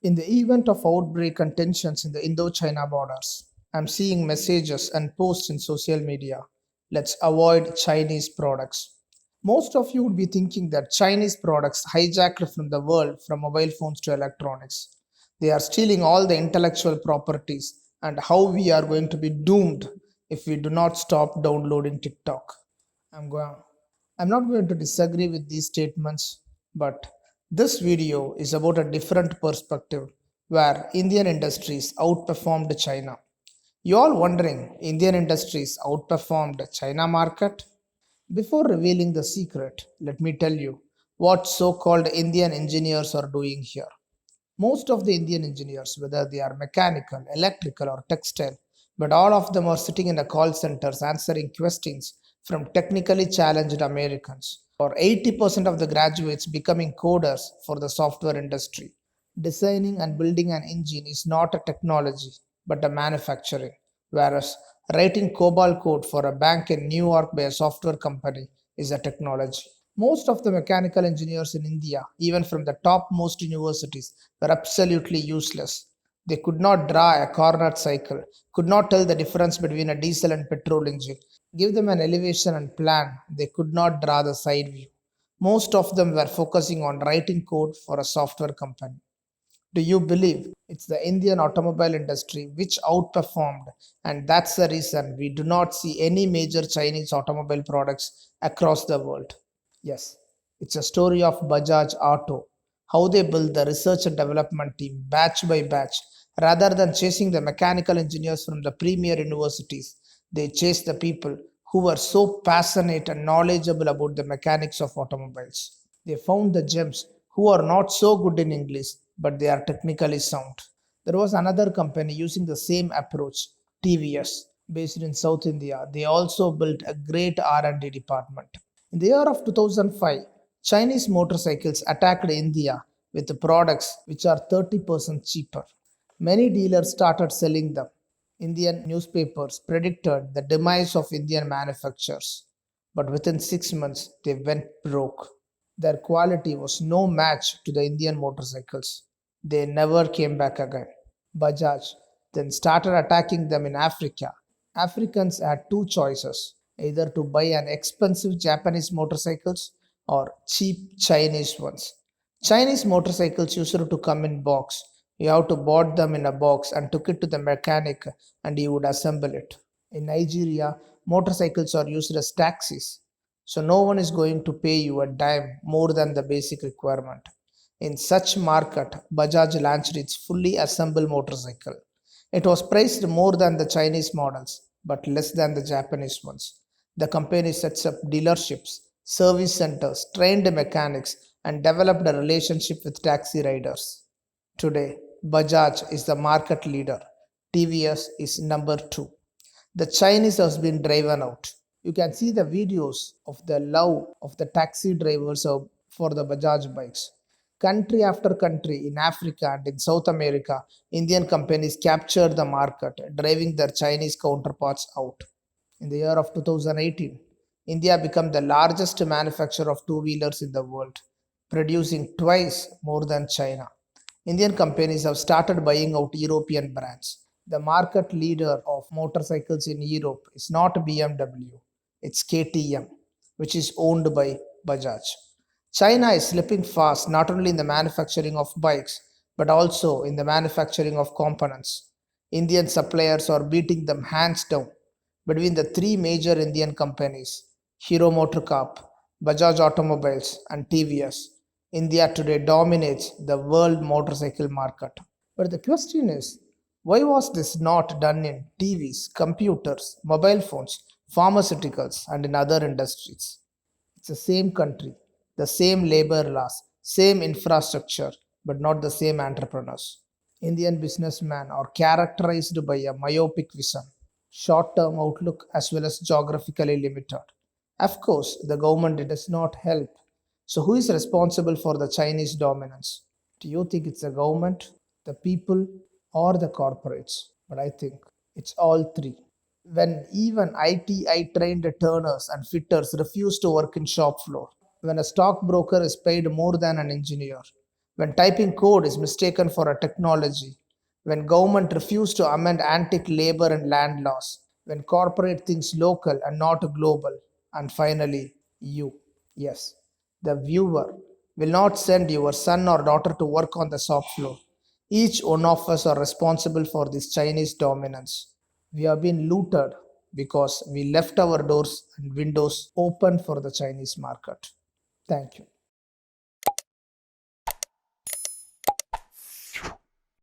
In the event of outbreak and tensions in the Indo-China borders, I'm seeing messages and posts in social media. Let's avoid Chinese products. Most of you would be thinking that Chinese products hijacked from the world from mobile phones to electronics. They are stealing all the intellectual properties and how we are going to be doomed if we do not stop downloading TikTok. I'm going I'm not going to disagree with these statements, but this video is about a different perspective where Indian industries outperformed China. You all wondering Indian industries outperformed China market? Before revealing the secret, let me tell you what so-called Indian engineers are doing here. Most of the Indian engineers, whether they are mechanical, electrical, or textile, but all of them are sitting in the call centers answering questions from technically challenged Americans, or 80% of the graduates becoming coders for the software industry. Designing and building an engine is not a technology, but a manufacturing, whereas writing COBOL code for a bank in New York by a software company is a technology. Most of the mechanical engineers in India, even from the topmost universities, were absolutely useless. They could not draw a Carnot cycle, could not tell the difference between a diesel and petrol engine. Give them an elevation and plan, they could not draw the side view. Most of them were focusing on writing code for a software company. Do you believe it's the Indian automobile industry which outperformed, and that's the reason we do not see any major Chinese automobile products across the world? Yes, it's a story of Bajaj Auto, how they built the research and development team batch by batch. Rather than chasing the mechanical engineers from the premier universities, they chased the people who were so passionate and knowledgeable about the mechanics of automobiles. They found the gems who are not so good in English, but they are technically sound. There was another company using the same approach, TVS, based in South India. They also built a great R&D department. In the year of 2005, Chinese motorcycles attacked India with products which are 30% cheaper. Many dealers started selling them. Indian newspapers predicted the demise of Indian manufacturers, but within 6 months they went broke. Their quality was no match to the Indian motorcycles. They never came back again. Bajaj then started attacking them in Africa. Africans had two choices, either to buy an expensive Japanese motorcycles or cheap Chinese ones. Chinese motorcycles used to come in box. You have to bought them in a box and took it to the mechanic and he would assemble it. In Nigeria, motorcycles are used as taxis. So no one is going to pay you a dime more than the basic requirement. In such market, Bajaj launched its fully assembled motorcycle. It was priced more than the Chinese models, but less than the Japanese ones. The company sets up dealerships, service centers, trained mechanics, and developed a relationship with taxi riders. Today, Bajaj is the market leader. TVS is number 2. The Chinese has been driven out. You can see the videos of the love of the taxi drivers for the Bajaj bikes. Country after country in Africa and in South America, Indian companies captured the market, driving their Chinese counterparts out. In the year of 2018, India became the largest manufacturer of two-wheelers in the world, producing twice more than China. Indian companies have started buying out European brands. The market leader of motorcycles in Europe is not BMW, it's KTM, which is owned by Bajaj. China is slipping fast not only in the manufacturing of bikes but also in the manufacturing of components. Indian suppliers are beating them hands down. Between the three major Indian companies, Hero MotoCorp, Bajaj Automobiles, and TVS, India today dominates the world motorcycle market. But the question is, why was this not done in TVs, computers, mobile phones, pharmaceuticals, and in other industries? It's the same country, the same labor laws, same infrastructure, but not the same entrepreneurs. Indian businessmen are characterized by a myopic vision, short term outlook, as well as geographically limited. Of course, the government does not help. So, who is responsible for the Chinese dominance? Do you think it's the government, the people, or the corporates? But I think it's all three. When even ITI trained turners and fitters refuse to work in shop floor, when a stockbroker is paid more than an engineer, when typing code is mistaken for a technology, when government refuse to amend antique labor and land laws, when corporate thinks local and not global, and finally, you. Yes, the viewer will not send your son or daughter to work on the shop floor. Each one of us are responsible for this Chinese dominance. We have been looted because we left our doors and windows open for the Chinese market. Thank you.